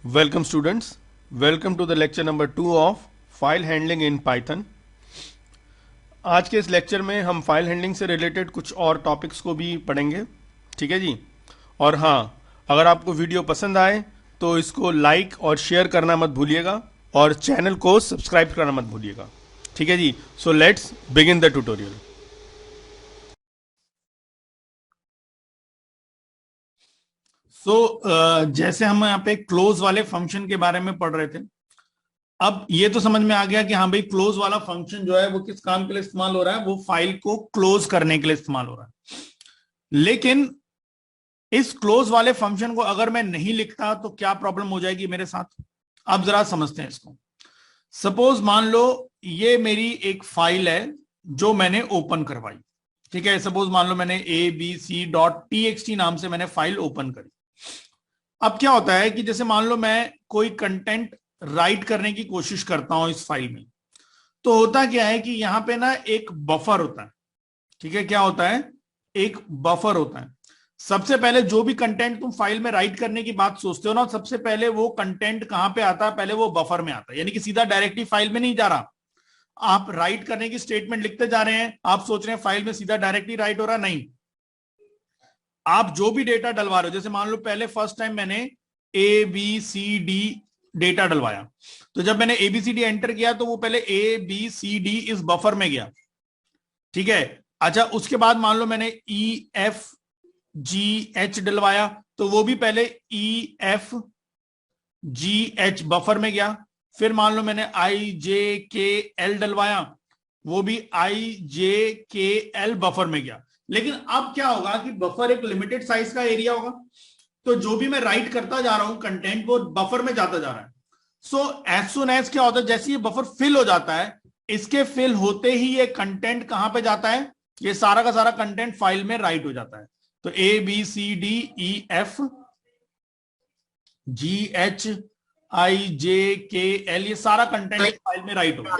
Welcome students. Welcome to the lecture number 2 of file handling in Python. आज के इस lecture में हम फाइल हैंडलिंग से रिलेटेड कुछ और टॉपिक्स को भी पढ़ेंगे। ठीक है जी। और हाँ, अगर आपको वीडियो पसंद आए तो इसको लाइक और शेयर करना मत भूलिएगा और चैनल को सब्सक्राइब करना मत भूलिएगा। ठीक है जी। So let's begin the tutorial. जैसे हम यहाँ पे क्लोज वाले फंक्शन के बारे में पढ़ रहे थे, अब ये तो समझ में आ गया कि हाँ भाई, क्लोज वाला फंक्शन जो है वो किस काम के लिए इस्तेमाल हो रहा है, वो फाइल को क्लोज करने के लिए इस्तेमाल हो रहा है। लेकिन इस क्लोज वाले फंक्शन को अगर मैं नहीं लिखता तो क्या प्रॉब्लम हो जाएगी मेरे साथ, अब जरा समझते हैं इसको। सपोज मान लो ये मेरी एक फाइल है जो मैंने ओपन करवाई। ठीक है, सपोज मान लो मैंने abc.txt नाम से मैंने फाइल ओपन करी। अब क्या होता है कि जैसे मान लो मैं कोई कंटेंट राइट करने की कोशिश करता हूं इस फाइल में, तो होता क्या है कि यहां पे ना एक बफर होता है। ठीक है, क्या होता है? एक बफर होता है। सबसे पहले जो भी कंटेंट तुम फाइल में राइट करने की बात सोचते हो ना, सबसे पहले वो कंटेंट कहां पे आता है? पहले वो बफर में आता है, यानी कि सीधा डायरेक्टली फाइल में नहीं जा रहा। आप राइट करने की स्टेटमेंट लिखते जा रहे हैं, आप सोच रहे हैं फाइल में सीधा डायरेक्टली राइट हो रहा, नहीं। आप जो भी डेटा डलवा रहे हो, जैसे मान लो पहले फर्स्ट टाइम मैंने A B C D data डलवाया, तो जब मैंने एबीसीडी एंटर किया तो वो पहले ए बी सी डी इस बफर में गया। ठीक है, अच्छा, उसके बाद मान लो मैंने ई एफ जी एच डलवाया, तो वो भी पहले ई एफ जी एच बफर में गया। फिर मान लो मैंने आई जे के एल डलवाया, वो भी आई जे के एल बफर में गया। लेकिन अब क्या होगा कि बफर एक लिमिटेड साइज का एरिया होगा, तो जो भी मैं राइट करता जा रहा हूं कंटेंट, वो बफर में जाता जा रहा है। सो एज सुन एज क्या होता है, जैसे ये बफर फिल हो जाता है, इसके फिल होते ही ये कंटेंट कहां पे जाता है? ये सारा का सारा कंटेंट फाइल में राइट हो जाता है। तो A B C D E F G H I J K L, ये सारा कंटेंट फाइल में राइट होगा।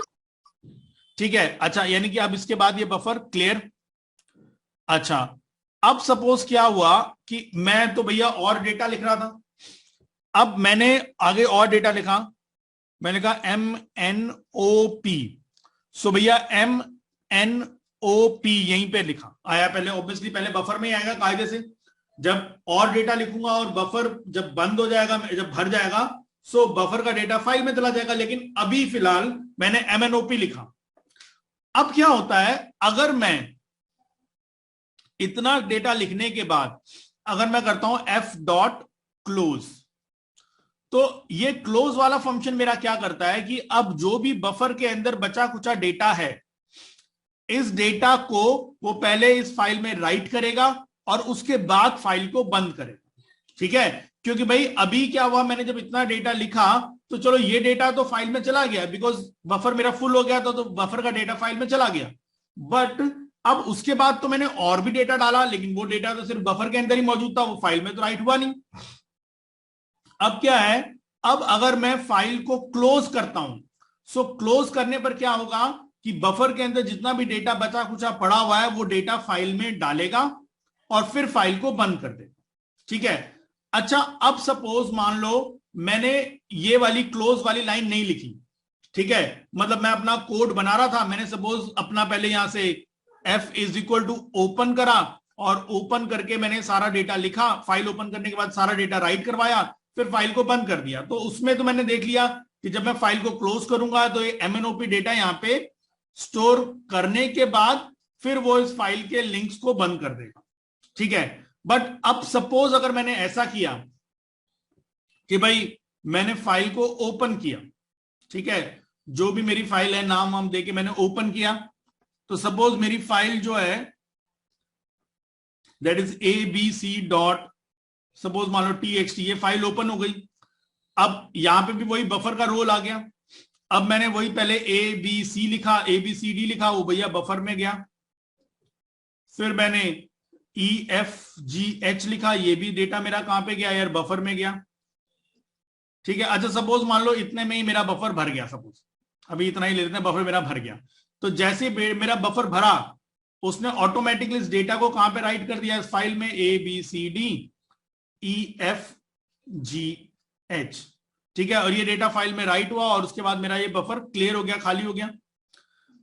ठीक है, अच्छा, यानी कि अब इसके बाद ये बफर क्लियर। अच्छा, अब सपोज क्या हुआ कि मैं तो भैया और डेटा लिख रहा था। अब मैंने आगे और डेटा लिखा, मैंने कहा एम एन ओ पी। सो भैया एम एन ओ पी यहीं पे लिखा आया, पहले ऑब्वियसली पहले बफर में ही आएगा कायदे से। जब और डेटा लिखूंगा और बफर जब बंद हो जाएगा, जब भर जाएगा, सो बफर का डेटा फाइल में चला जाएगा। लेकिन अभी फिलहाल मैंने एम एन ओ पी लिखा। अब क्या होता है, अगर मैं इतना डेटा लिखने के बाद अगर मैं करता हूं एफ डॉट क्लोज, तो ये क्लोज वाला फंक्शन मेरा क्या करता है कि अब जो भी बफर के अंदर बचा कुचा डेटा है, इस डेटा को वो पहले इस फाइल में राइट करेगा और उसके बाद फाइल को बंद करेगा। ठीक है, क्योंकि भाई अभी क्या हुआ, मैंने जब इतना डेटा लिखा तो चलो ये डेटा तो फाइल में चला गया, बिकॉज बफर मेरा फुल हो गया था, तो बफर का डेटा फाइल में चला गया। बट अब उसके बाद तो मैंने और भी डेटा डाला, लेकिन वो डेटा तो सिर्फ बफर के अंदर ही मौजूद था, वो फाइल में तो राइट हुआ नहीं। अब क्या है, अब अगर मैं फाइल को क्लोज करता हूं, सो क्लोज करने पर क्या होगा कि बफर के अंदर जितना भी डेटा बचा कुचा पड़ा हुआ है, वो डेटा फाइल में डालेगा और फिर फाइल को बंद कर देगा। ठीक है, अच्छा, अब सपोज मान लो मैंने ये वाली क्लोज वाली लाइन नहीं लिखी। ठीक है, मतलब मैं अपना कोड बना रहा था, मैंने सपोज अपना पहले यहां से f is equal to open करा और ओपन करके मैंने सारा डेटा लिखा, फाइल ओपन करने के बाद सारा डेटा राइट करवाया, फिर फाइल को बंद कर दिया। तो उसमें तो मैंने देख लिया कि जब मैं फाइल को क्लोज करूंगा तो ये एमएनओपी डेटा यहां पे स्टोर करने के बाद फिर वो इस फाइल के लिंक्स को बंद कर देगा। ठीक है, बट अब सपोज अगर मैंने ऐसा किया कि भाई मैंने फाइल को ओपन किया, ठीक है, जो भी मेरी फाइल है नाम वाम देके मैंने ओपन किया, तो सपोज मेरी फाइल जो है that is A B C dot suppose मान लो टीएक्सटी, ये फाइल ओपन हो गई। अब यहां पे भी वही बफर का रोल आ गया। अब मैंने वही पहले ए बी सी लिखा, ए बी सी डी लिखा, वो भैया बफर में गया। फिर मैंने ई एफ जी एच लिखा, ये भी डेटा मेरा कहां पे गया यार? बफर में गया। ठीक है, अच्छा, सपोज मान लो इतने में ही मेरा बफर भर गया, सपोज अभी इतना ही ले लेते हैं, बफर मेरा भर गया। तो जैसे मेरा बफर भरा, उसने ऑटोमेटिकली इस डेटा को कहां पे राइट कर दिया? इस फाइल में A B C D E F G H. ठीक है, और ये डेटा फाइल में राइट हुआ और उसके बाद मेरा ये बफर क्लियर हो गया, खाली हो गया।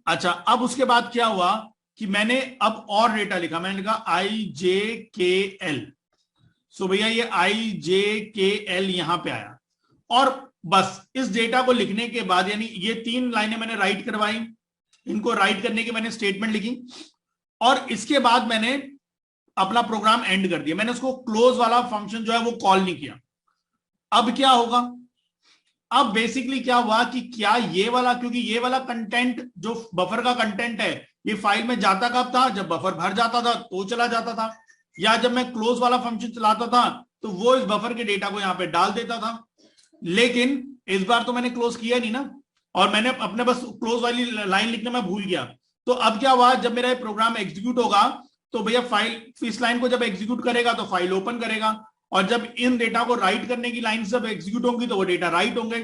अच्छा, अब उसके बाद क्या हुआ कि मैंने अब और डेटा लिखा, मैंने लिखा IJKL। सो भैया ये IJKL यहां पे आया, और बस इस डेटा को लिखने के बाद, यानी ये 3 लाइनें मैंने राइट करवाई, इनको राइट करने की मैंने स्टेटमेंट लिखी, और इसके बाद मैंने अपना प्रोग्राम एंड कर दिया। मैंने उसको क्लोज वाला फंक्शन जो है वो कॉल नहीं किया। अब क्या होगा, अब बेसिकली क्या हुआ कि क्या ये वाला, क्योंकि ये वाला कंटेंट जो बफर का कंटेंट है ये फाइल में जाता कब था, जब बफर भर जाता था तो चला जाता था, या जब मैं क्लोज वाला फंक्शन चलाता था तो वो इस बफर के डेटा को यहां पे डाल देता था। लेकिन इस बार तो मैंने क्लोज किया नहीं ना, और मैंने अपने बस क्लोज वाली लाइन लिखना मैं भूल गया। तो अब क्या हुआ, जब मेरा प्रोग्राम एग्जीक्यूट होगा तो भैया फाइल इस लाइन को जब एग्जीक्यूट करेगा तो फाइल ओपन करेगा, और जब इन डेटा को राइट करने की लाइन जब एग्जीक्यूट होंगी तो वो डेटा राइट होंगे।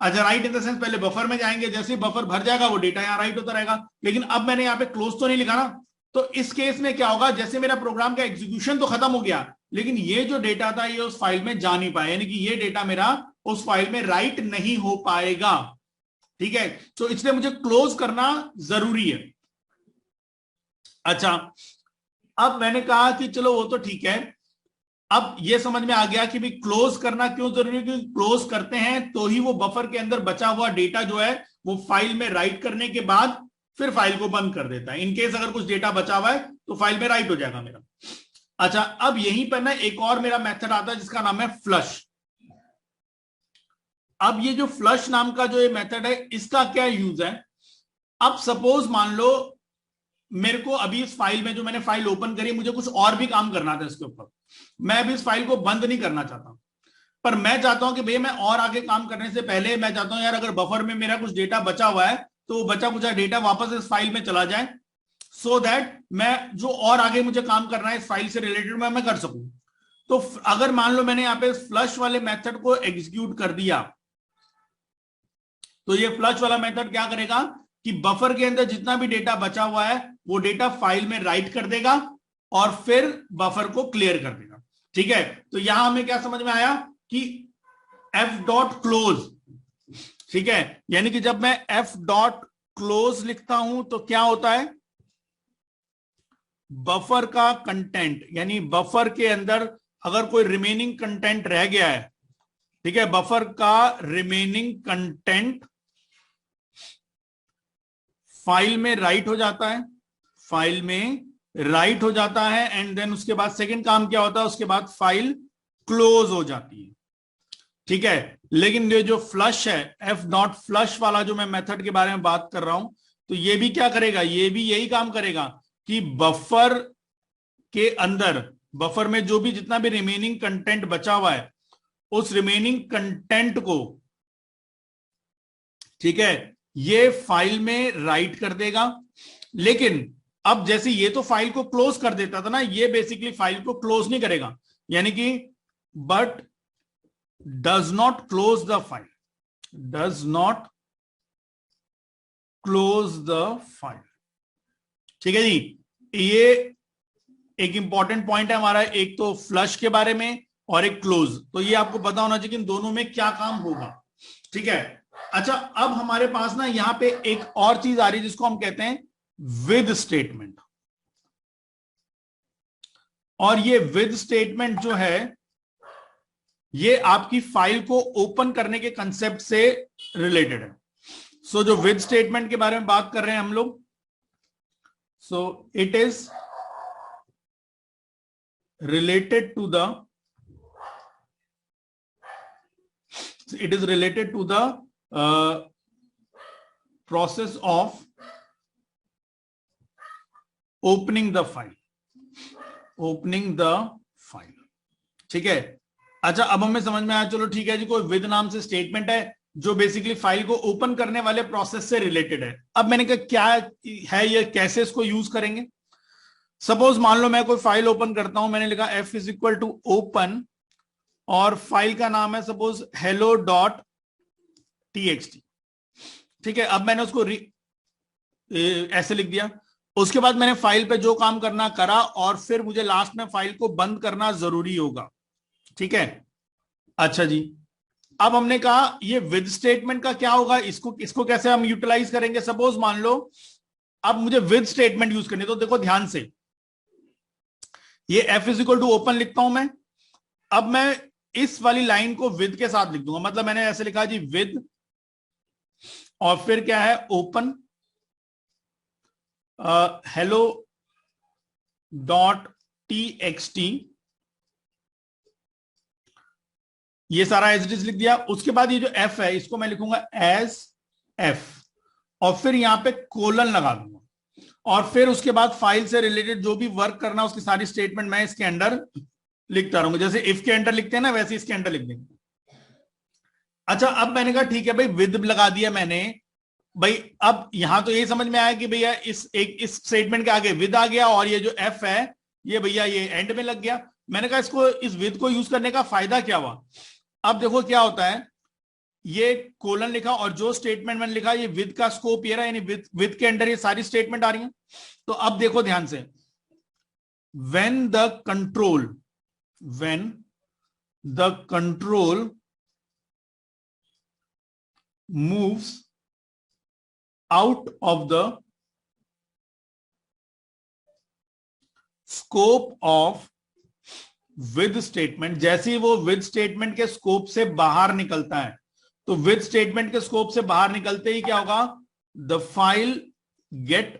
अच्छा, राइट इन द सेंस पहले बफर में जाएंगे, जैसे बफर भर जाएगा वो डेटा यहाँ राइट होता रहेगा। लेकिन अब मैंने यहाँ पे क्लोज तो नहीं लिखा ना, तो इस केस में क्या होगा, जैसे मेरा प्रोग्राम का एग्जीक्यूशन तो खत्म हो गया, लेकिन ये जो डेटा था ये उस फाइल में जा नहीं पाया, यानी कि ये डेटा मेरा उस फाइल में राइट नहीं हो पाएगा। ठीक है, तो इसलिए मुझे क्लोज करना जरूरी है। अच्छा, अब मैंने कहा कि चलो वो तो ठीक है, अब ये समझ में आ गया कि भी क्लोज करना क्यों जरूरी है, क्योंकि क्लोज करते हैं तो ही वो बफर के अंदर बचा हुआ डेटा जो है वो फाइल में राइट करने के बाद फिर फाइल को बंद कर देता है। इनकेस अगर कुछ डेटा बचा हुआ है तो फाइल में राइट हो जाएगा मेरा। अच्छा, अब यहीं पर ना एक और मेरा मेथड आता है जिसका नाम है फ्लश। अब ये जो फ्लश नाम का जो ये मेथड है इसका क्या यूज है, अब सपोज मान लो मेरे को अभी इस फाइल में, जो मैंने फाइल ओपन करी, मुझे कुछ और भी काम करना था इसके ऊपर, मैं अभी इस फाइल को बंद नहीं करना चाहता, पर मैं चाहता हूं कि भैया मैं और आगे काम करने से पहले मैं चाहता हूं यार अगर बफर में मेरा कुछ डेटा बचा हुआ है तो बचा कुछ डेटा वापस इस फाइल में चला जाए, सो दैट मैं जो और आगे मुझे काम करना है इस फाइल से रिलेटेड मैं कर सकूं। तो अगर मान लो मैंने यहां पे फ्लश वाले मेथड को एग्जीक्यूट कर दिया, तो ये फ्लश वाला मेथड क्या करेगा कि बफर के अंदर जितना भी डेटा बचा हुआ है वो डेटा फाइल में राइट कर देगा और फिर बफर को क्लियर कर देगा। ठीक है, तो यहां हमें क्या समझ में आया कि f.close, ठीक है, यानी कि जब मैं f.close लिखता हूं तो क्या होता है, बफर का कंटेंट, यानी बफर के अंदर अगर कोई रिमेनिंग कंटेंट रह गया है, ठीक है, बफर का रिमेनिंग कंटेंट फाइल में राइट हो जाता है, फाइल में राइट हो जाता है, एंड देन उसके बाद सेकंड काम क्या होता है, उसके बाद फाइल क्लोज हो जाती है। ठीक है, लेकिन ये जो फ्लश है, f.flush वाला जो मैं मेथड के बारे में बात कर रहा हूं, तो ये भी क्या करेगा, ये भी यही काम करेगा कि बफर के अंदर, बफर में जो भी जितना भी रिमेनिंग कंटेंट बचा हुआ है उस रिमेनिंग कंटेंट को, ठीक है, ये फाइल में राइट कर देगा। लेकिन अब जैसे ये तो फाइल को क्लोज कर देता था ना, ये बेसिकली फाइल को क्लोज नहीं करेगा, यानी कि but does not close the file, does not close the file. ठीक है जी, ये एक इंपॉर्टेंट पॉइंट है हमारा, एक तो फ्लश के बारे में और एक क्लोज, तो ये आपको पता होना चाहिए कि इन दोनों में क्या काम होगा। ठीक है, अच्छा, अब हमारे पास ना यहां पे एक और चीज आ रही है जिसको हम कहते हैं विद स्टेटमेंट, और ये विद स्टेटमेंट जो है ये आपकी फाइल को ओपन करने के कंसेप्ट से रिलेटेड है। सो जो विद स्टेटमेंट के बारे में बात कर रहे हैं हम लोग, so it is related to the process of opening the file, ठीक है। अच्छा, अब हमें समझ में आया, चलो ठीक है जी, कोई विद नाम से स्टेटमेंट है जो बेसिकली फाइल को ओपन करने वाले प्रोसेस से रिलेटेड है। अब मैंने कहा क्या है ये, कैसे इसको यूज करेंगे। सपोज मान लो मैं कोई फाइल ओपन करता हूं, मैंने लिखा f is equal to open और फाइल का नाम है सपोज hello.txt, ठीक है। अब मैंने उसको ऐसे लिख दिया, उसके बाद मैंने फाइल पे जो काम करना करा और फिर मुझे लास्ट में फाइल को बंद करना जरूरी होगा। ठीक है, अच्छा जी, अब हमने कहा ये विद स्टेटमेंट का क्या होगा, इसको कैसे हम यूटिलाइज करेंगे। सपोज मान लो अब मुझे विद स्टेटमेंट यूज करनी, तो देखो ध्यान से, ये f is equal to open लिखता हूं मैं। अब मैं इस वाली लाइन को विद के साथ लिख दूंगा, मतलब मैंने ऐसे लिखा जी विद, और फिर क्या है ओपन हेलो डॉट टी ये सारा एज इट इज लिख दिया। उसके बाद ये जो f है इसको मैं लिखूंगा एज f, और फिर यहां पे कोलन लगा दूंगा, और फिर उसके बाद फाइल से रिलेटेड जो भी वर्क करना उसकी सारी स्टेटमेंट मैं इसके अंदर लिखता रहूंगा। जैसे इफ के अंदर लिखते हैं ना, वैसे इसके अंदर लिख देंगे। अच्छा, अब मैंने कहा ठीक है भाई विद लगा दिया मैंने भाई। अब यहां तो ये समझ में आया कि भैया इस स्टेटमेंट के आगे विद आ गया, और ये जो एफ है ये भैया ये एंड में लग गया। मैंने कहा इसको इस विद को यूज करने का फायदा क्या हुआ। अब देखो क्या होता है, ये कोलन लिखा और जो स्टेटमेंट मैंने लिखा ये विद का स्कोप ये रहा, यानी विद के अंदर ये सारी स्टेटमेंट आ रही हैं। तो अब देखो ध्यान से, when the control moves out of the scope of with statement, जैसे ही वो with statement के स्कोप से बाहर निकलता है, तो with statement के स्कोप से बाहर निकलते ही क्या होगा, the file get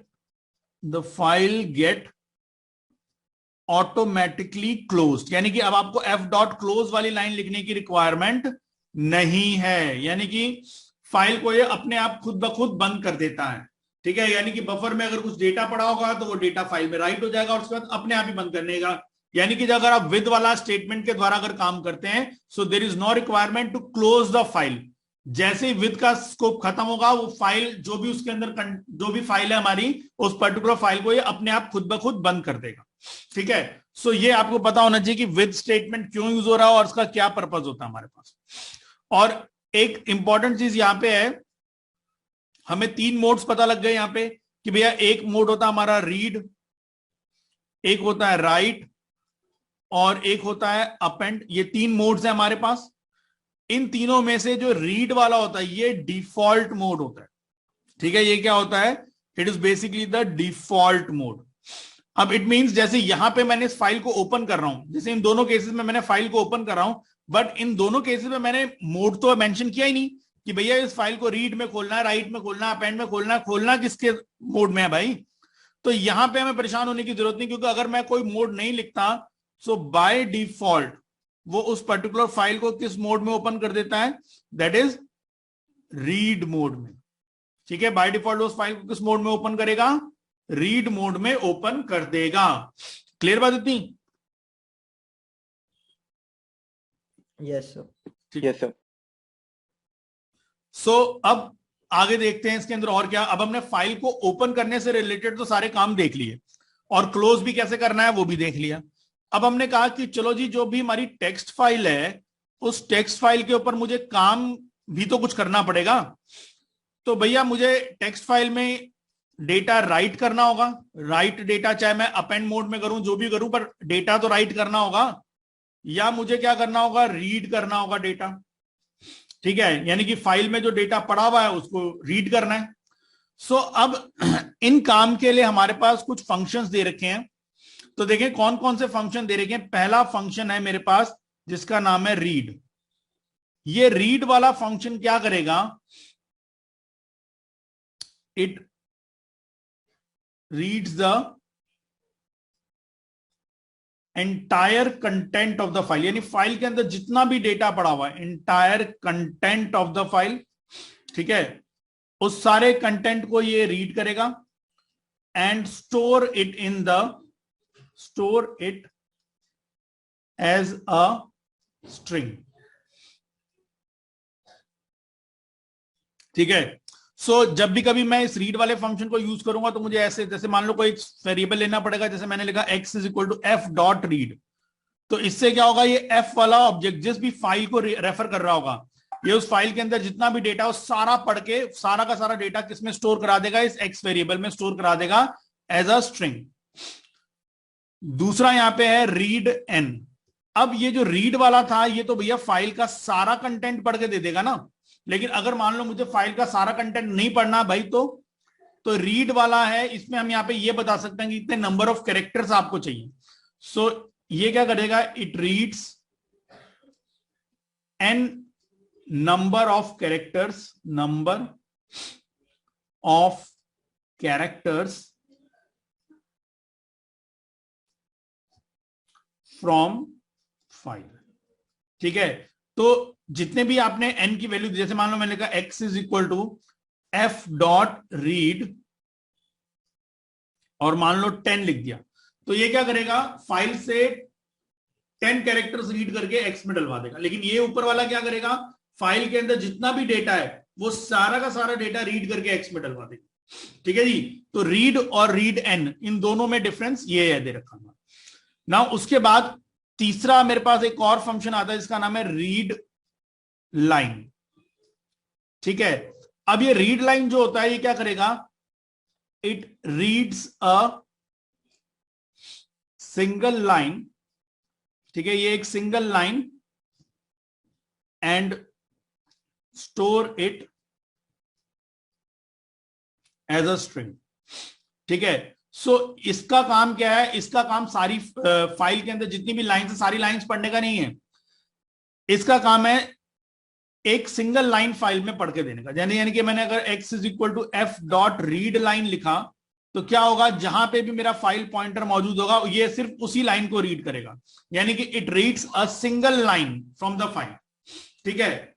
automatically close, यानी कि अब आपको f डॉट क्लोज वाली लाइन लिखने की रिक्वायरमेंट नहीं है, यानी कि फाइल को ये अपने आप खुद ब खुद बंद कर देता है। ठीक है, यानी कि बफर में अगर कुछ डेटा पड़ा होगा तो वो डेटा फाइल में राइट हो जाएगा और उसके बाद अपने आप ही बंद करने का। यानी कि अगर आप विद वाला स्टेटमेंट के द्वारा अगर काम करते हैं, so there is no requirement to close the file. जैसे ही विद का स्कोप खत्म होगा, वो फाइल जो भी उसके अंदर जो भी फाइल है हमारी, उस पर्टिकुलर फाइल को ये अपने आप खुद ब खुद बंद कर देगा। ठीक है, सो ये आपको पता होना चाहिए कि विद स्टेटमेंट क्यों यूज हो रहा है और उसका क्या पर्पज होता है हमारे पास। और एक इंपॉर्टेंट चीज यहां पे है, हमें 3 मोड्स पता लग गए यहां पे कि भैया एक मोड होता है हमारा रीड, एक होता है राइट, और एक होता है अपेंड। ये 3 मोड्स है हमारे पास। इन तीनों में से जो रीड वाला होता है ये डिफॉल्ट मोड होता है। ठीक है, ये क्या होता है, it is basically the default mode. अब इट मींस जैसे यहां पे मैंने इस फाइल को ओपन कर रहा हूं, जैसे इन दोनों केसेस में मैंने फाइल को ओपन कर रहा हूं, बट इन दोनों केसेस में मैंने मोड तो मेंशन किया ही नहीं कि भैया इस फाइल को रीड में खोलना है, राइट में खोलना है, अपेंड में खोलना है। खोलना किसके मोड में है भाई। तो यहां पे हमें परेशान होने की जरूरत नहीं, क्योंकि अगर मैं कोई मोड नहीं लिखता, सो बाय डिफॉल्ट वो उस पर्टिकुलर फाइल को किस मोड में ओपन कर देता है, दैट इज रीड मोड में। ठीक है, बाय डिफॉल्ट उस फाइल को किस मोड में ओपन करेगा, रीड मोड में ओपन कर देगा। क्लियर बात इतनी। यस सर, ठीक है सर। सो अब आगे देखते हैं इसके अंदर और क्या। अब हमने फाइल को ओपन करने से रिलेटेड तो सारे काम देख लिए, और क्लोज भी कैसे करना है वो भी देख लिया। अब हमने कहा कि चलो जी, जो भी हमारी टेक्स्ट फाइल है, उस टेक्स्ट फाइल के ऊपर मुझे काम भी तो कुछ करना पड़ेगा। तो भैया मुझे टेक्स्ट फाइल में डेटा राइट करना होगा, राइट डेटा, चाहे मैं अपेंड मोड में करूं, जो भी करूं, पर डेटा तो राइट करना होगा। या मुझे क्या करना होगा, रीड करना होगा डेटा। ठीक है, यानी कि फाइल में जो डेटा पड़ा हुआ है उसको रीड करना है। सो अब इन काम के लिए हमारे पास कुछ फंक्शंस दे रखे हैं। तो देखें कौन कौन से फंक्शन दे रखे हैं। पहला फंक्शन है मेरे पास जिसका नाम है रीड। ये रीड वाला फंक्शन क्या करेगा, it reads the entire content of the file, यानी फाइल के अंदर जितना भी डेटा पड़ा हुआ है, entire content of the file. ठीक है, उस सारे कंटेंट को ये रीड करेगा and store it as a string. ठीक है, सो जब भी कभी मैं इस रीड वाले फंक्शन को यूज करूंगा तो मुझे ऐसे, जैसे मान लो कोई वेरिएबल लेना पड़ेगा, जैसे मैंने लिखा x is equal to f dot read. तो इससे क्या होगा, ये f वाला ऑब्जेक्ट जिस भी फाइल को रेफर कर रहा होगा, ये उस फाइल के अंदर जितना भी डेटा हो सारा पढ़ के सारा का सारा डेटा किसमें स्टोर करा देगा, इस x वेरिएबल में स्टोर करा देगा एज अ स्ट्रिंग। दूसरा यहां पे है रीड n। अब ये जो रीड वाला था ये तो भैया फाइल का सारा कंटेंट पढ़ के दे देगा ना, लेकिन अगर मान लो मुझे फाइल का सारा कंटेंट नहीं पढ़ना भाई, तो रीड वाला है, इसमें हम यहाँ पे ये बता सकते हैं कि इतने नंबर ऑफ कैरेक्टर्स आपको चाहिए। सो ये क्या करेगा, it reads n number of characters from file. ठीक है, तो जितने भी आपने एन की वैल्यू, जैसे मान लो मैंने लिखा x is equal to F dot read और मान लो 10 लिख दिया, तो ये क्या करेगा, फाइल से 10 कैरेक्टर्स रीड करके x में डलवा देगा। लेकिन ये ऊपर वाला क्या करेगा, फाइल के अंदर जितना भी डेटा है वो सारा का सारा डेटा रीड करके x में डलवा देगा। ठीक है जी, तो रीड और रीड एन, इन दोनों में डिफरेंस ये है दे रखा ना। उसके बाद तीसरा मेरे पास एक और फंक्शन आता है जिसका नाम है रीड लाइन। ठीक है, अब ये रीड लाइन जो होता है ये क्या करेगा, it reads a single line. ठीक है, ये एक single line and store it as a string. ठीक है, सो इसका काम क्या है, इसका काम सारी फाइल के अंदर जितनी भी लाइंस है सारी लाइंस पढ़ने का नहीं है, इसका काम है एक सिंगल लाइन फाइल में पढ़ के देने का। यानी कि मैंने अगर x is equal to F dot read line लिखा तो क्या होगा, जहां पे भी मेरा फाइल पॉइंटर मौजूद होगा ये सिर्फ उसी लाइन को रीड करेगा, यानी कि it reads a single line from the file. ठीक है,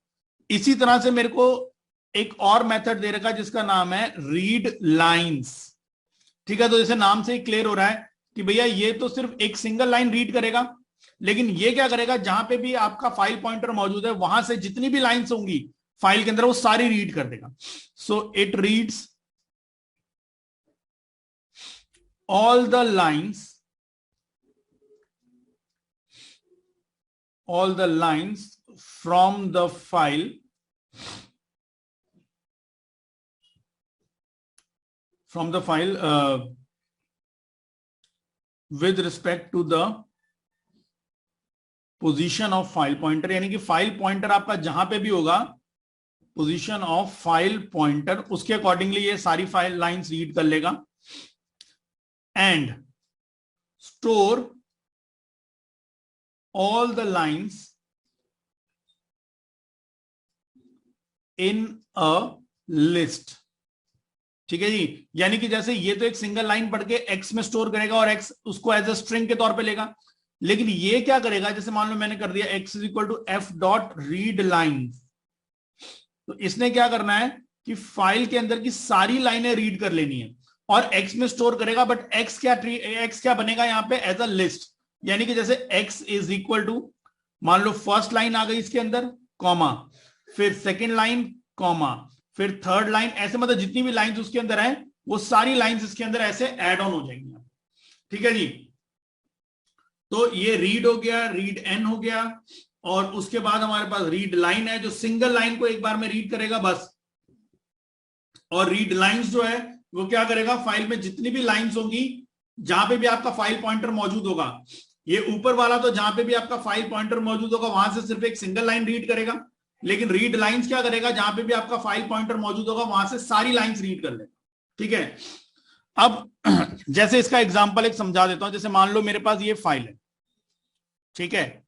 इसी तरह से मेरे को एक और मेथड दे रखा जिसका नाम है रीड लाइंस। ठीक है, तो जैसे नाम से ही क्लियर हो रहा है कि भैया ये तो सिर्फ एक सिंगल लाइन रीड करेगा, लेकिन ये क्या करेगा, जहां पे भी आपका फाइल पॉइंटर मौजूद है वहां से जितनी भी लाइंस होंगी फाइल के अंदर वो सारी रीड कर देगा। So it reads all the lines from the file with respect to the position of file pointer, यानी कि फाइल पॉइंटर आपका जहां पे भी होगा पोजीशन ऑफ फाइल पॉइंटर उसके अकॉर्डिंगली ये सारी फाइल लाइंस रीड कर लेगा and store all the lines in a list. ठीक है जी, यानी कि जैसे ये तो एक सिंगल लाइन पढ़ के एक्स में स्टोर करेगा और एक्स उसको एज अ स्ट्रिंग के तौर पे लेगा, लेकिन ये क्या करेगा, जैसे मान लो मैंने कर दिया x is equal to F dot read line, तो इसने क्या करना है कि फाइल के अंदर की सारी लाइनें रीड कर लेनी है और x में स्टोर करेगा, बट x क्या बनेगा यहां पे एज अ लिस्ट। यानी कि जैसे x इज इक्वल टू मान लो फर्स्ट लाइन आ गई इसके अंदर कॉमा, फिर सेकेंड लाइन कॉमा, फिर थर्ड लाइन, ऐसे मतलब जितनी भी लाइंस उसके अंदर है वो सारी लाइंस इसके अंदर ऐसे ऐड ऑन हो जाएंगी। ठीक है जी, तो ये रीड हो गया, रीड एन हो गया, और उसके बाद हमारे पास रीड लाइन है जो सिंगल लाइन को एक बार में रीड करेगा बस, और रीड लाइंस जो है वो क्या करेगा, फाइल में जितनी भी लाइंस होंगी जहां पे भी आपका फाइल पॉइंटर मौजूद होगा, ये ऊपर वाला तो जहां पे भी आपका फाइल पॉइंटर मौजूद होगा वहां से सिर्फ एक सिंगल लाइन रीड करेगा, लेकिन रीड लाइंस क्या करेगा, जहां पे भी आपका फाइल पॉइंटर मौजूद होगा वहां से सारी लाइंस रीड कर लेगा। ठीक है, अब जैसे इसका एग्जांपल एक समझा देता हूं, जैसे मान लो मेरे पास ये फाइल है। ठीक है,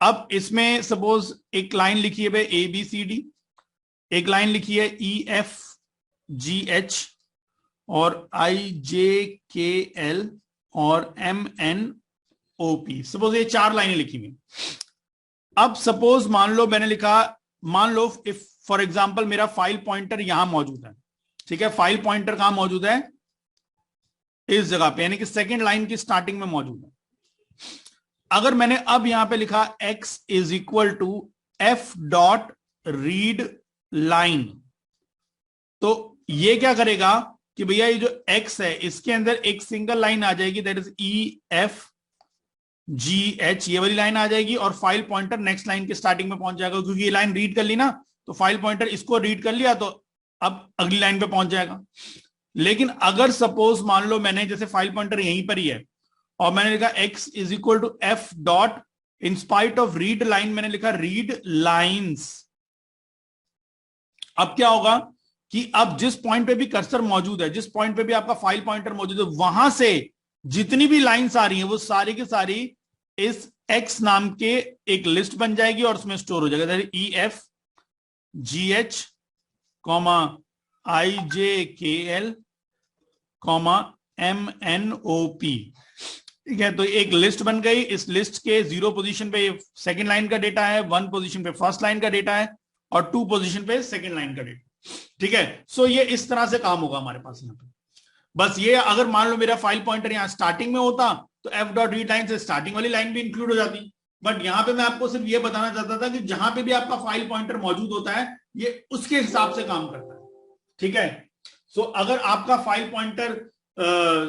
अब इसमें सपोज एक लाइन लिखी है भाई ABCD, एक लाइन लिखी है EFGH और IJKL और MNOP, सपोज ये 4 लाइनें लिखी हुई। अब सपोज मान लो मैंने लिखा, मान लो इफ फॉर एग्जांपल मेरा फाइल पॉइंटर यहां मौजूद है। ठीक है, फाइल पॉइंटर कहां मौजूद है, इस जगह पे, यानी कि सेकेंड लाइन की स्टार्टिंग में मौजूद है। अगर मैंने अब यहां पे लिखा x is equal to F dot read line, तो ये क्या करेगा कि भैया ये जो x है इसके अंदर एक सिंगल लाइन आ जाएगी, दैट इज EFGH, ये वाली लाइन आ जाएगी और फाइल पॉइंटर नेक्स्ट लाइन के स्टार्टिंग में पहुंच जाएगा, क्योंकि ये लाइन रीड कर ली ना, तो फाइल पॉइंटर इसको रीड कर लिया तो अब अगली लाइन पे पहुंच जाएगा। लेकिन अगर सपोज मान लो मैंने जैसे फाइल पॉइंटर यहीं पर ही है और मैंने लिखा x is equal to F dot in spite of read line मैंने लिखा रीड लाइंस। अब क्या होगा कि अब जिस पॉइंट पे भी कर्सर मौजूद है, जिस पॉइंट पे भी आपका फाइल पॉइंटर मौजूद है, वहां से जितनी भी लाइंस आ रही हैं वो सारी की सारी इस एक्स नाम के एक लिस्ट बन जाएगी और उसमें स्टोर हो जाएगा। EF GH IJKL MNOP। ठीक है, तो एक लिस्ट बन गई। इस लिस्ट के 0 पोजीशन पे सेकंड लाइन का डेटा है, 1 पोजीशन पे फर्स्ट लाइन का डेटा है और 2 पोजीशन पे सेकंड लाइन का डेटा। ठीक है, सो ये इस तरह से काम होगा हमारे पास यहाँ पे। बस ये अगर मान लो मेरा फाइल पॉइंटर यहाँ स्टार्टिंग में होता तो f.readline से स्टार्टिंग वाली लाइन भी इंक्लूड हो जाती, बट यहां पे मैं आपको सिर्फ ये बताना चाहता था कि जहां पे भी आपका फाइल पॉइंटर मौजूद होता है ये उसके हिसाब से काम करता है। ठीक है, सो अगर आपका फाइल पॉइंटर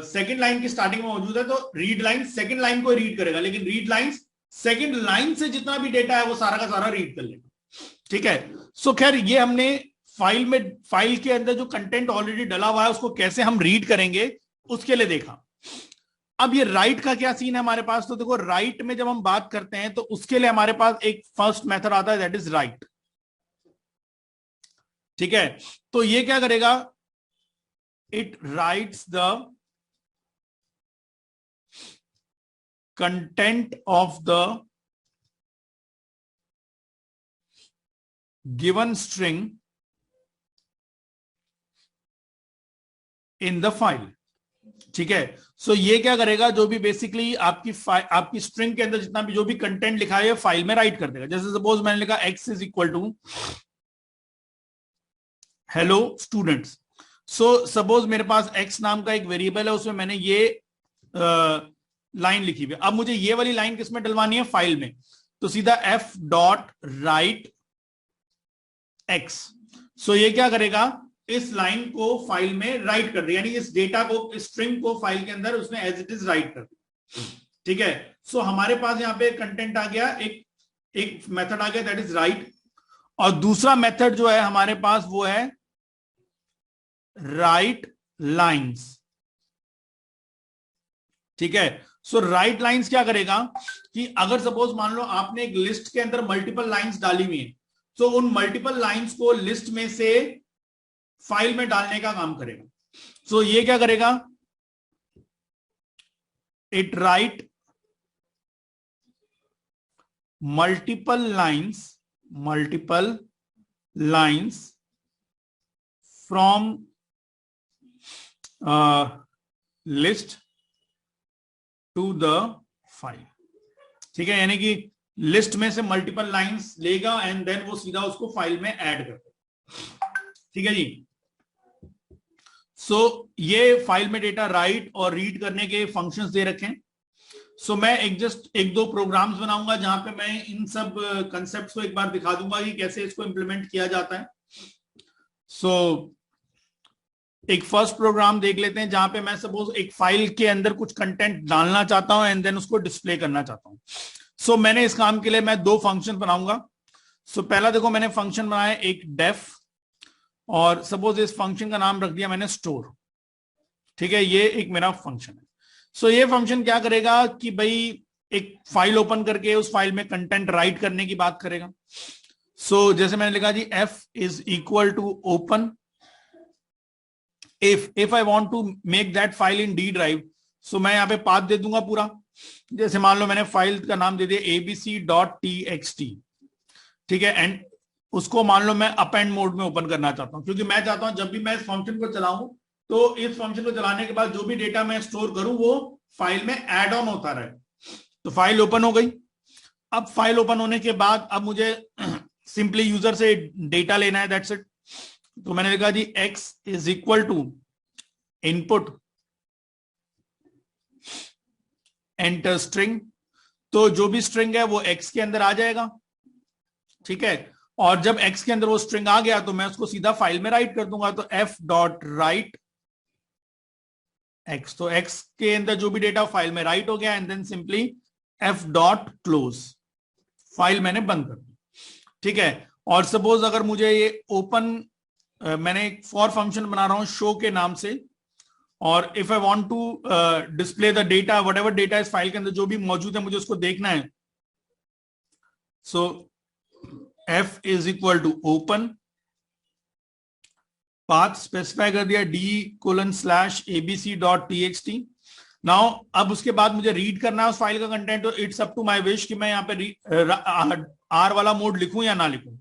सेकंड लाइन की स्टार्टिंग में मौजूद है तो रीड लाइन सेकंड लाइन को रीड करेगा, लेकिन रीड लाइन सेकंड लाइन से जितना भी डेटा है वो सारा का सारा रीड कर लेगा। ठीक है, सो खैर ये हमने फाइल के अंदर जो कंटेंट ऑलरेडी डला हुआ है उसको कैसे हम रीड करेंगे उसके लिए देखा। अब ये राइट का क्या सीन है हमारे पास, तो देखो राइट में जब हम बात करते हैं तो उसके लिए हमारे पास एक फर्स्ट मेथड आता है, दैट इज राइट। ठीक है, तो ये क्या करेगा, it rights the content of the given string in the file. ठीक है, सो ये क्या करेगा, जो भी बेसिकली आपकी स्ट्रिंग के अंदर जितना भी जो भी कंटेंट लिखा है फाइल में राइट कर देगा। जैसे सपोज मैंने लिखा x is equal to hello students. So suppose मेरे पास x नाम का एक वेरिएबल है, उसमें मैंने ये लाइन लिखी हुई। अब मुझे ये वाली लाइन किसमें डलवानी है, फाइल में, तो सीधा f.write x। सो ये क्या करेगा, इस लाइन को फाइल में राइट कर दे, यानी इस डेटा को, इस स्ट्रिंग को फाइल के अंदर उसने एज इट इज राइट कर दिया। ठीक है, सो हमारे पास यहाँ पे कंटेंट आ गया, एक मेथड आ गया दैट इज राइट, और दूसरा मेथड जो है हमारे पास वो है राइट लाइंस। ठीक है, सो राइट लाइंस क्या करेगा कि अगर सपोज मान लो आपने एक लिस्ट के अंदर मल्टीपल लाइंस डाली हुई है, तो उन मल्टीपल लाइंस को लिस्ट में से फाइल में डालने का काम करेगा। सो ये क्या करेगा, it write multiple lines from list to the file. ठीक है, यानी कि लिस्ट में से मल्टीपल लाइंस लेगा एंड देन वो सीधा उसको फाइल में ऐड कर देगा। ठीक है जी, सो ये फाइल में डेटा राइट और रीड करने के फंक्शंस दे रखे हैं। सो मैं एक दो प्रोग्राम्स बनाऊंगा जहां पे मैं इन सब कंसेप्ट्स को एक बार दिखा दूंगा कि कैसे इसको इंप्लीमेंट किया जाता है। सो एक फर्स्ट प्रोग्राम देख लेते हैं जहां पे मैं सपोज एक फाइल के अंदर कुछ कंटेंट डालना चाहता हूं एंड देन उसको डिस्प्ले करना चाहता हूं। सो मैंने इस काम के लिए मैं 2 फंक्शन बनाऊंगा। सो पहला देखो मैंने फंक्शन बनाया एक डेफ, और सपोज इस फंक्शन का नाम रख दिया मैंने स्टोर। ठीक है, ये एक मेरा फंक्शन है। सो ये फंक्शन क्या करेगा कि भाई एक फाइल ओपन करके उस फाइल में कंटेंट राइट करने की बात करेगा। सो जैसे मैंने लिखा जी f is equal to open, if I want to make that file in D drive, so मैं यहाँ पे पाथ दे दूंगा पूरा। जैसे मान लो मैंने फाइल का नाम दे दिया abc.txt। ठीक है, एंड उसको मान लो मैं अप एंड मोड में ओपन करना चाहता हूं, क्योंकि मैं चाहता हूं जब भी मैं इस फंक्शन को चलाऊं तो इस फंक्शन को चलाने के बाद जो भी डेटा मैं स्टोर करूं वो फाइल में एड ऑन होता रहे। तो फाइल ओपन हो गई। अब फाइल ओपन होने के बाद अब मुझे सिंपली यूजर से डेटा लेना है, दैट्स इट। तो मैंने लिखा जी x is equal to input enter string, तो जो भी स्ट्रिंग है वो x के अंदर आ जाएगा। ठीक है, और जब x के अंदर वो स्ट्रिंग आ गया तो मैं उसको सीधा फाइल में राइट कर दूंगा, तो f.write x, तो x के अंदर जो भी डेटा फाइल में राइट हो गया and then simply f.close, file मैंने बंद कर दी। ठीक है, और सपोज अगर मुझे ये ओपन मैंने एक फॉर फंक्शन बना रहा हूं शो के नाम से, और if I want to display the data, whatever data इस फाइल के अंदर जो भी मौजूद है मुझे उसको देखना है, so f is equal to open, path specify कर दिया d:/abc.txt। नाउ अब उसके बाद मुझे रीड करना है उस फाइल का कंटेंट, तो it's up to my wish कि मैं यहाँ पे आर वाला मोड लिखूं या ना लिखूं,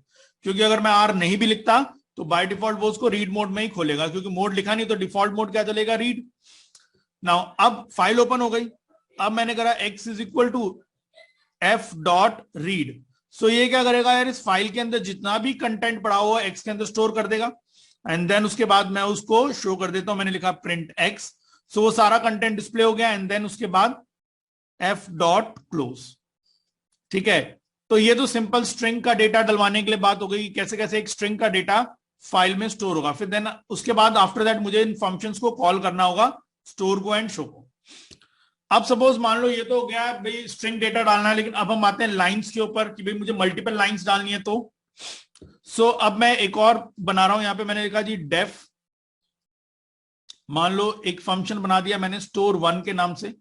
क्योंकि अगर मैं आर नहीं भी लिखता तो बाय डिफॉल्ट वो उसको रीड मोड में ही खोलेगा, क्योंकि मोड लिखा नहीं तो डिफॉल्ट मोड क्या चलेगा, रीड। नाउ अब फाइल ओपन हो गई, अब मैंने करा x is equal to f dot read. So ये क्या करेगा यार, इस फाइल के अंदर जितना भी कंटेंट पड़ा हुआ x के अंदर स्टोर कर देगा, एंड देन उसके बाद मैं उसको शो कर देता हूं, मैंने लिखा प्रिंट x, सो वो सारा कंटेंट डिस्प्ले हो गया, एंड देन उसके बाद f डॉट क्लोज। ठीक है, तो ये तो सिंपल स्ट्रिंग का डेटा डलवाने के लिए बात हो गई, कैसे कैसे एक स्ट्रिंग का डेटा फाइल में स्टोर होगा। फिर देन उसके बाद आफ्टर दैट मुझे इन फंक्शंस को कॉल करना होगा, स्टोर को एंड शो को। अब सपोज मान लो ये तो हो गया भाई स्ट्रिंग डेटा डालना है, लेकिन अब हम आते हैं लाइंस के ऊपर कि भाई मुझे मल्टीपल लाइंस डालनी है। तो सो अब मैं एक और बना रहा हूं, यहां पे मैंने लिखा जी डेफ, मान लो एक फंक्शन बना दिया मैंने store1 के नाम से,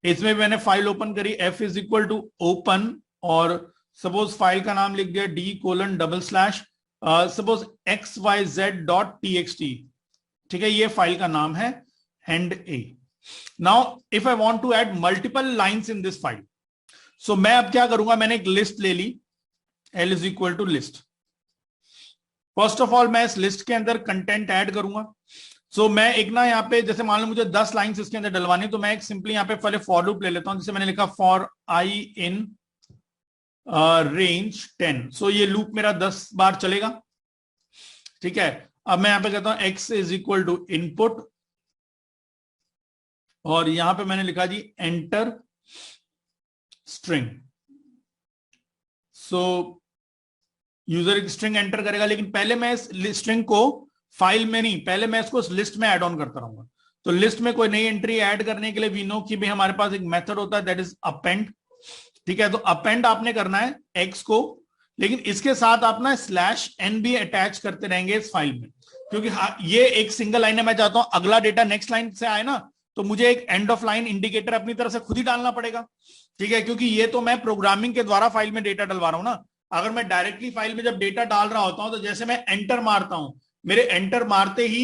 इसमें मैंने फाइल ओपन करी, f is equal to open, और सपोज फाइल का नाम लिख दिया d:/, सपोज xyz.txt। ठीक है, ये फाइल का नाम है and a। Now if I want to add multiple lines in this file, so मैं अब क्या करूंगा, मैंने एक लिस्ट ले ली, l is equal to list. First of all मैं इस लिस्ट के अंदर कंटेंट ऐड करूंगा। सो मैं एक ना यहाँ पे जैसे मान लो मुझे 10 लाइंस इसके अंदर डलवानी, तो मैं एक सिंपली यहाँ पे पहले फॉर लूप ले लेता हूं, जिसे मैंने लिखा फॉर i इन रेंज 10। सो ये लूप मेरा 10 बार चलेगा। ठीक है, अब मैं यहां पे कहता हूं x is equal to input, और यहां पे मैंने लिखा जी एंटर स्ट्रिंग। सो यूजर एक स्ट्रिंग एंटर करेगा, लेकिन पहले मैं इस स्ट्रिंग को फाइल में नहीं, पहले मैं इसको लिस्ट में ऐड ऑन करता रहूंगा। तो लिस्ट में कोई नई एंट्री ऐड करने के लिए वी नो कि भाई हमारे पास एक मेथड होता है दैट इज अपेंड। ठीक है, तो अपेंड आपने करना है x को, लेकिन इसके साथ आप ना /n भी अटैच करते रहेंगे इस फाइल में, क्योंकि ये एक सिंगल लाइन है, मैं चाहता हूं अगला डेटा नेक्स्ट लाइन से आए ना, तो मुझे एक एंड ऑफ लाइन इंडिकेटर अपनी तरफ से खुद ही डालना पड़ेगा। ठीक है, क्योंकि ये तो मैं प्रोग्रामिंग के द्वारा फाइल में डेटा डलवा रहा हूं ना। अगर मैं डायरेक्टली फाइल में जब डेटा डाल रहा होता हूं, तो जैसे मैं एंटर मारता हूं, मेरे एंटर मारते ही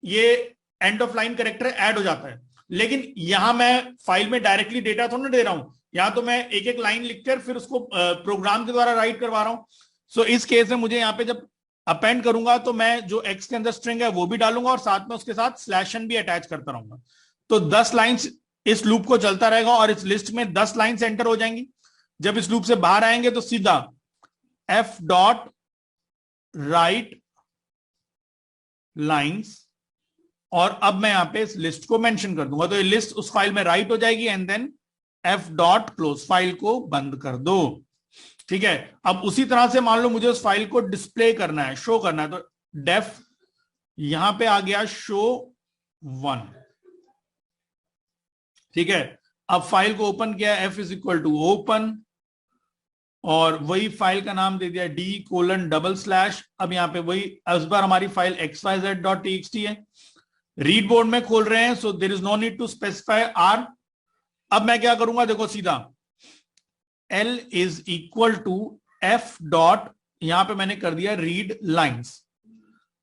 ये end of line character add हो जाता है, लेकिन यहां मैं फाइल में डायरेक्टली डेटा थोड़ा ना दे रहा हूं, यहां तो मैं एक एक लाइन लिखकर फिर उसको प्रोग्राम के द्वारा राइट करवा रहा हूं। सो इस केस में मुझे यहां पे जब अपेंड करूंगा, तो मैं जो एक्स के अंदर स्ट्रिंग है वो भी डालूंगा, और साथ में उसके साथ /n भी अटैच करता रहूंगा। तो 10 लाइंस इस लूप को चलता रहेगा, और इस लिस्ट में 10 लाइंस एंटर हो जाएंगी। जब इस लूप से बाहर आएंगे तो सीधा f डॉट राइट लाइंस, और अब मैं यहां पे इस लिस्ट को मेंशन कर दूंगा, तो ये लिस्ट उस फाइल में राइट हो जाएगी, and then f dot close, file को बंद कर दो। ठीक है, अब उसी तरह से मान लो मुझे उस फाइल को डिस्प्ले करना है, शो करना है, तो डेफ यहां पे आ गया शो 1। ठीक है, अब फाइल को ओपन किया, f is equal to open, और वही फाइल का नाम दे दिया d:/। अब यहां पे वही इस बार हमारी फाइल xyz.txt है, रीड बोर्ड में खोल रहे हैं, so there is no need to specify r। अब मैं क्या करूंगा, देखो सीधा l is equal to f dot, यहां पे मैंने कर दिया रीड लाइंस।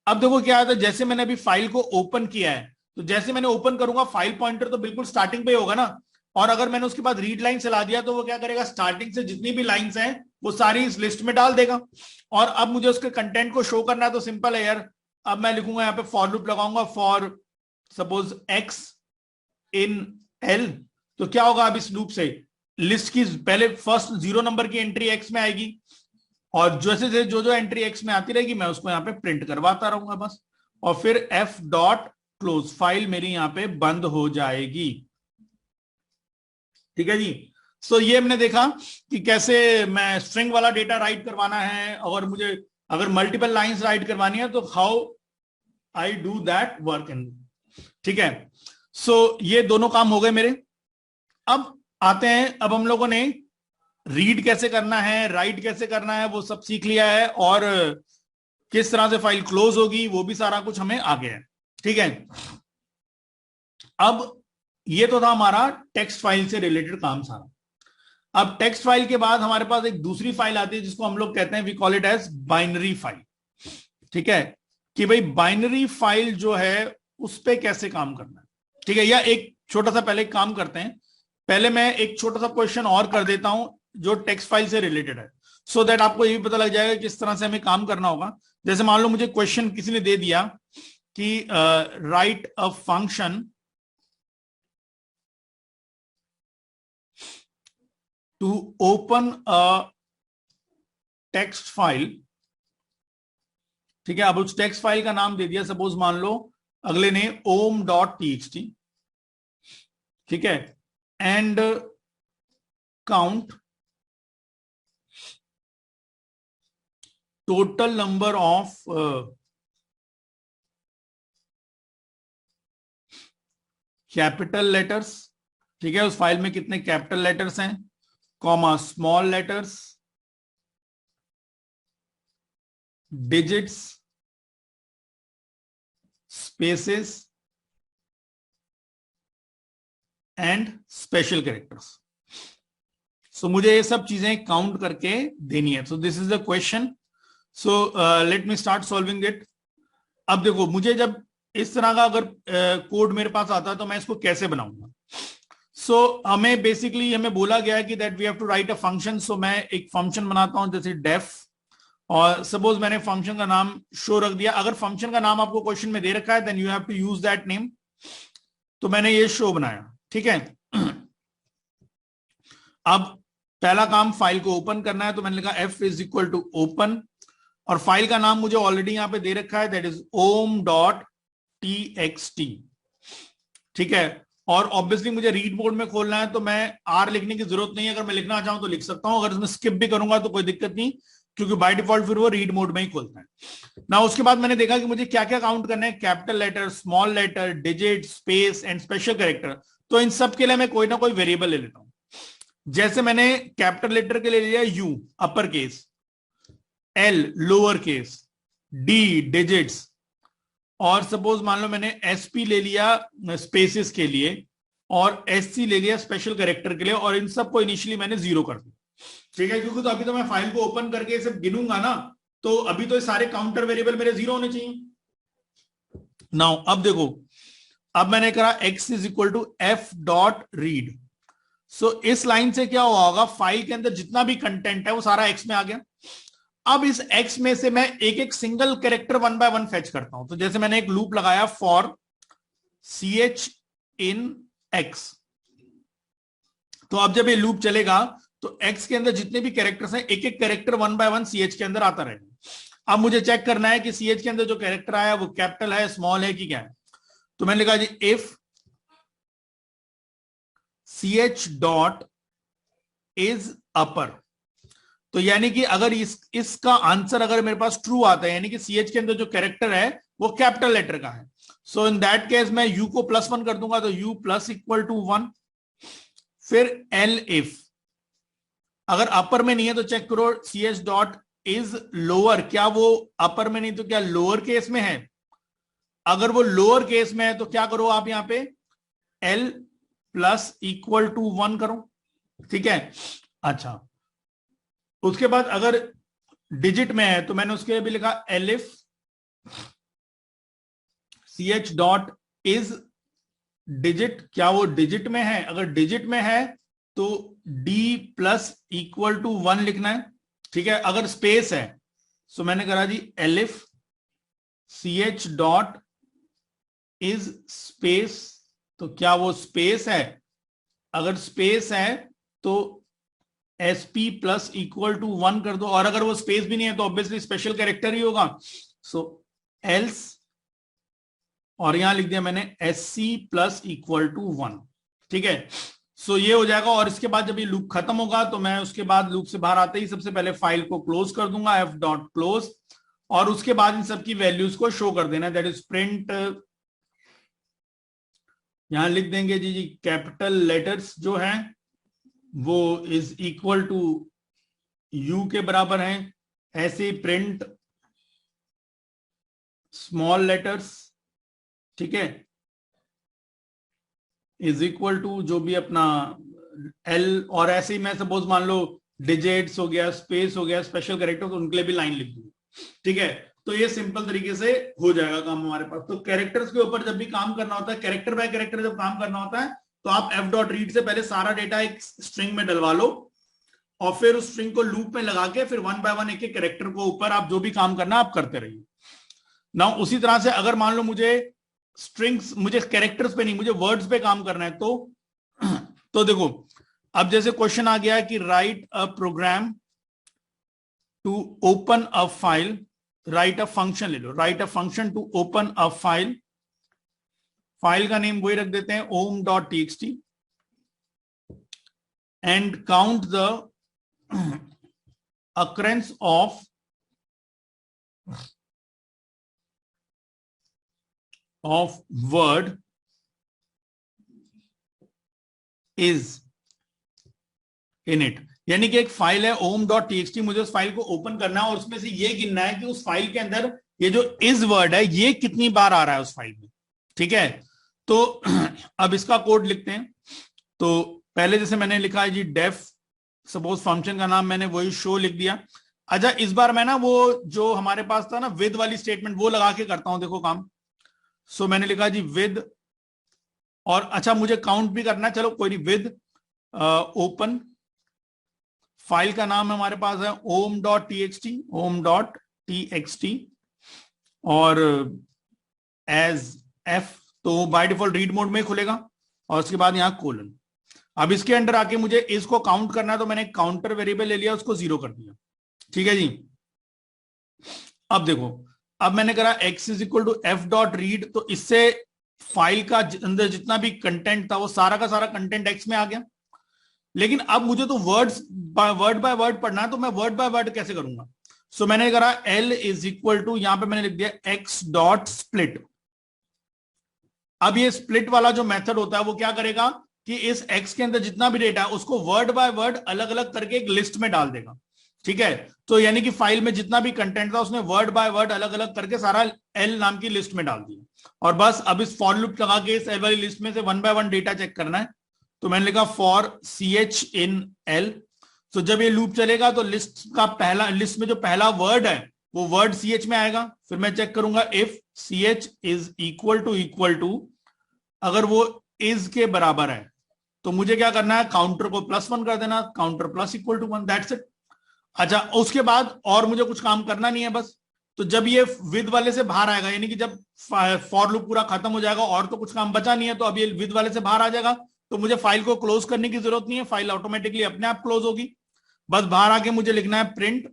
अब देखो क्या आता है, जैसे मैंने अभी फाइल को ओपन किया है, तो जैसे मैंने ओपन करूंगा फाइल पॉइंटर तो बिल्कुल स्टार्टिंग पे होगा ना, और अगर मैंने उसके बाद रीड लाइन चला दिया, तो वो क्या करेगा, स्टार्टिंग से जितनी भी लाइंस हैं वो सारी इस लिस्ट में डाल देगा। और अब मुझे उसके कंटेंट को शो करना है, तो सिंपल है यार, अब मैं लिखूंगा यहाँ पे फॉर लूप लगाऊंगा, for suppose x in l, तो क्या होगा, अब इस लूप से लिस्ट की पहले फर्स्ट 0 नंबर की एंट्री x में आएगी, और जैसे जैसे जो जो एंट्री x में आती रहेगी मैं उसको यहाँ पे प्रिंट करवाता रहूंगा बस, और फिर f डॉट क्लोज, फाइल मेरी यहाँ पे बंद हो जाएगी। ठीक है जी, सो ये हमने देखा कि कैसे मैं स्ट्रिंग वाला डेटा राइट करवाना है, और मुझे अगर मल्टीपल लाइंस राइट करवानी है तो how I do that work in. ठीक है, सो ये दोनों काम हो गए मेरे। अब आते हैं, अब हम लोगों ने रीड कैसे करना है, राइट कैसे करना है, वो सब सीख लिया है, और किस तरह से फाइल क्लोज होगी वो भी सारा कुछ हमें आ गया है। ठीक है, अब ये तो था हमारा टेक्स्ट फाइल से रिलेटेड काम सारा। अब टेक्स्ट फाइल के बाद हमारे पास एक दूसरी फाइल आती है जिसको हम लोग कहते हैं, we call it as binary file. ठीक है, कि भाई बाइनरी फाइल जो है उस पे कैसे काम करना है। ठीक है, या एक छोटा सा पहले काम करते हैं, पहले मैं एक छोटा सा क्वेश्चन और कर देता हूं जो टेक्स्ट फाइल से रिलेटेड है, सो दैट आपको ये भी पता लग जाएगा किस तरह से हमें काम करना होगा। जैसे मान लो मुझे क्वेश्चन किसी ने दे दिया कि write a function to open a text file. ठीक है, अब उस टेक्स्ट फाइल का नाम दे दिया, सपोज मान लो अगले ने om.txt। ठीक है, and count total number of capital letters. ठीक है, उस फाइल में कितने कैपिटल लेटर्स हैं, comma small letters, digits, spaces and special characters. So मुझे ये सब चीजें काउंट करके देनी है। So this is the question. So let me start solving it. अब देखो, मुझे जब इस तरह का अगर कोड मेरे पास आता है तो मैं इसको कैसे बनाऊंगा। सो हमें बेसिकली हमें बोला गया है कि that we have to write a function. So मैं एक फंक्शन बनाता हूं जैसे डेफ, और सपोज मैंने फंक्शन का नाम शो रख दिया। अगर फंक्शन का नाम आपको क्वेश्चन में दे रखा है then you have to use that name. तो मैंने ये शो बनाया। ठीक है, अब पहला काम फाइल को ओपन करना है, तो मैंने लिखा f is equal to open, और फाइल का नाम मुझे ऑलरेडी यहां पे दे रखा है, दैट इज om.txt। ठीक है, और ऑब्वियसली मुझे रीड मोड में खोलना है तो मैं r लिखने की जरूरत नहीं है, अगर मैं लिखना चाहूं तो लिख सकता हूं, अगर इसमें स्किप भी करूंगा तो कोई दिक्कत नहीं, क्योंकि बाय डिफॉल्ट फिर वो रीड मोड में ही खोलता है ना। उसके बाद मैंने देखा कि मुझे क्या क्या काउंट करना है, capital letter, small letter, digit, space and special character. तो इन सब के लिए मैं कोई ना कोई वेरिएबल ले लेता हूं। जैसे मैंने कैपिटल लेटर के लिए लिया U upper case, L lower case, D digits, और सपोज मान लो मैंने SP ले लिया स्पेसेस के लिए, और SC ले लिया स्पेशल कैरेक्टर के लिए, और इन सबको इनिशियली मैंने 0 कर दिया। ठीक है, क्योंकि तो अभी तो मैं फाइल को ओपन करके सब गिनूंगा ना, तो अभी तो ये सारे काउंटर वेरिएबल मेरे 0 होने चाहिए। नाउ अब देखो, अब मैंने करा x is equal to f dot read. So इस लाइन से क्या हुआ होगा, फाइल के अंदर जितना भी कंटेंट है वो सारा x में आ गया। अब इस x में से मैं एक एक सिंगल कैरेक्टर 1 बाय 1 फेच करता हूं। तो जैसे मैंने एक लूप लगाया फॉर ch इन x, तो अब जब ये लूप चलेगा तो x के अंदर जितने भी कैरेक्टर्स हैं एक एक कैरेक्टर 1 बाय 1 ch के अंदर आता रहेगा। अब मुझे चेक करना है कि ch के अंदर जो कैरेक्टर आया वो कैपिटल है, स्मॉल है कि क्या है। तो मैंने लिखा जी if ch dot is upper, तो यानी कि अगर इसका आंसर अगर मेरे पास ट्रू आता है, यानी कि ch के अंदर जो कैरेक्टर है वो कैपिटल लेटर का है, सो इन दैट केस मैं u को +1 कर दूंगा, तो u प्लस इक्वल टू 1। फिर एल इफ अगर अपर में नहीं है तो चेक करो ch डॉट इज लोअर, क्या वो अपर में नहीं तो क्या लोअर केस में है। अगर वो लोअर केस में है तो क्या करो आप यहां पे l प्लस इक्वल टू 1 करो। ठीक है, अच्छा, उसके बाद अगर डिजिट में है तो मैंने उसके लिए भी लिखा elif ch dot is digit, क्या वो डिजिट में है, अगर डिजिट में है तो d प्लस इक्वल टू 1 लिखना है। ठीक है, अगर स्पेस है सो मैंने करा जी elif ch dot is space, तो क्या वो स्पेस है, अगर स्पेस है तो SP प्लस इक्वल टू 1 कर दो, और अगर वो स्पेस भी नहीं है तो ऑब्वियसली स्पेशल कैरेक्टर ही होगा, सो एल्स, और यहां लिख दिया मैंने SC प्लस इक्वल टू 1। ठीक है, सो ये हो जाएगा। और इसके बाद जब ये लूप खत्म होगा तो मैं उसके बाद लूप से बाहर आते ही सबसे पहले फाइल को क्लोज कर दूंगा, f डॉट क्लोज, और उसके बाद इन सबकी वैल्यूज को शो कर देना, दैट इज प्रिंट, यहां लिख देंगे जी कैपिटल लेटर्स जो हैं वो इज इक्वल टू U के बराबर हैं, ऐसे प्रिंट स्मॉल लेटर्स, ठीक है, इज इक्वल टू जो भी अपना एल, और ऐसे ही मैं सपोज मान लो डिजिट्स हो गया, स्पेस हो गया, स्पेशल कैरेक्टर, तो उनके लिए भी लाइन लिख दूंगा। ठीक है, तो ये सिंपल तरीके से हो जाएगा काम हमारे पास। तो कैरेक्टर्स के ऊपर जब भी काम करना होता है, कैरेक्टर बाय कैरेक्टर जब काम करना होता है, तो आप एफ डॉट रीड से पहले सारा डेटा एक स्ट्रिंग में डलवा लो, और फिर उस स्ट्रिंग को लूप में लगा के फिर वन बाय वन एक एक कैरेक्टर को ऊपर आप जो भी काम करना आप करते रहिए ना। उसी तरह से अगर मान लो मुझे स्ट्रिंग्स, मुझे कैरेक्टर्स पे नहीं, मुझे वर्ड्स पे काम करना है, तो देखो अब जैसे क्वेश्चन आ गया है कि write a program to open a file, write a function ले लो, write a function to open a file, file का नेम वही रख देते हैं Om dot T X T, and count the occurrence of word is in it। यानी कि एक फाइल है ओम डॉट टीएक्सटी, मुझे उस फाइल को ओपन करना है और उसमें से ये गिनना है कि उस फाइल के अंदर ये जो इज वर्ड है ये कितनी बार आ रहा है उस फाइल में। ठीक है, तो अब इसका कोड लिखते हैं। तो पहले जैसे मैंने लिखा है जी डेफ, सपोज फंक्शन का नाम मैंने वही शो लिख दिया। अच्छा, इस बार मैं ना वो जो हमारे पास था ना विद वाली स्टेटमेंट, वो लगा के करता हूं, देखो काम। सो मैंने लिखा जी विद, और अच्छा मुझे काउंट भी करना है, चलो कोई नहीं, विद ओपन, फाइल का नाम हमारे पास है ओम डॉट टी एक्स टी, ओम डॉट टी एक्स टी, और एज एफ, तो बाय डिफॉल्ट रीड मोड में खुलेगा, और उसके बाद यहां कोलन। अब इसके अंडर आके मुझे इसको काउंट करना है, तो मैंने काउंटर वेरिएबल ले लिया, उसको 0 कर दिया। ठीक है जी, अब देखो, अब मैंने करा x is equal to F dot read, तो इससे फाइल का अंदर जितना भी कंटेंट था वो सारा का सारा कंटेंट x में आ गया। लेकिन अब मुझे तो वर्ड्स वर्ड बाय वर्ड पढ़ना है, तो मैं वर्ड बाय वर्ड कैसे करूंगा? सो मैंने करा l इज इक्वल टू, यहां पे मैंने लिख दिया x डॉट स्प्लिट। अब ये स्प्लिट वाला जो मेथड होता है वो क्या करेगा कि इस x के अंदर जितना भी डेटा है उसको वर्ड बाय वर्ड अलग अलग करके एक लिस्ट में डाल देगा। ठीक है, तो यानी कि फाइल में जितना भी कंटेंट था उसने वर्ड बाय वर्ड अलग अलग करके सारा एल नाम की लिस्ट में डाल दिया। और बस अब इस फॉर लूप लगा के इस एल वाली लिस्ट में से one by one data check करना है। तो मैंने लिखा for C H in L. तो जब ये लूप चलेगा तो लिस्ट का पहला, लिस्ट में जो पहला वर्ड है वो वर्ड सी एच में आएगा। फिर मैं चेक करूंगा if C H is equal to, अगर वो इज के बराबर है तो मुझे क्या करना है, काउंटर को +1 कर देना, counter plus equal to 1, that's it. अच्छा, उसके बाद और मुझे कुछ काम करना नहीं है बस। तो जब ये विद वाले से बाहर आएगा, यानी कि जब फॉर लूप पूरा खत्म हो जाएगा और तो कुछ काम बचा नहीं है, तो अब ये विद वाले से बाहर आ जाएगा, तो मुझे फाइल को क्लोज करने की जरूरत नहीं है, फाइल ऑटोमेटिकली अपने आप क्लोज होगी। बस बाहर आके मुझे लिखना है प्रिंट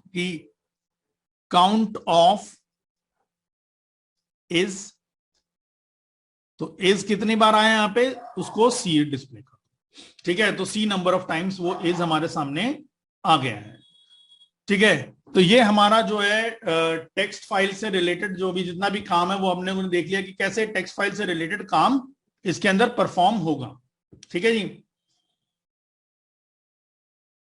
कि काउंट ऑफ इज, तो इज कितनी बार आया यहां पे, उसको सी डिस्प्ले कर। ठीक है, तो सी नंबर ऑफ टाइम्स वो इज हमारे सामने आ गया है। ठीक है, तो ये हमारा जो है टेक्स्ट फाइल से रिलेटेड जो भी जितना भी काम है वो हमने देख लिया कि कैसे टेक्स्ट फाइल से रिलेटेड काम इसके अंदर परफॉर्म होगा। ठीक है जी।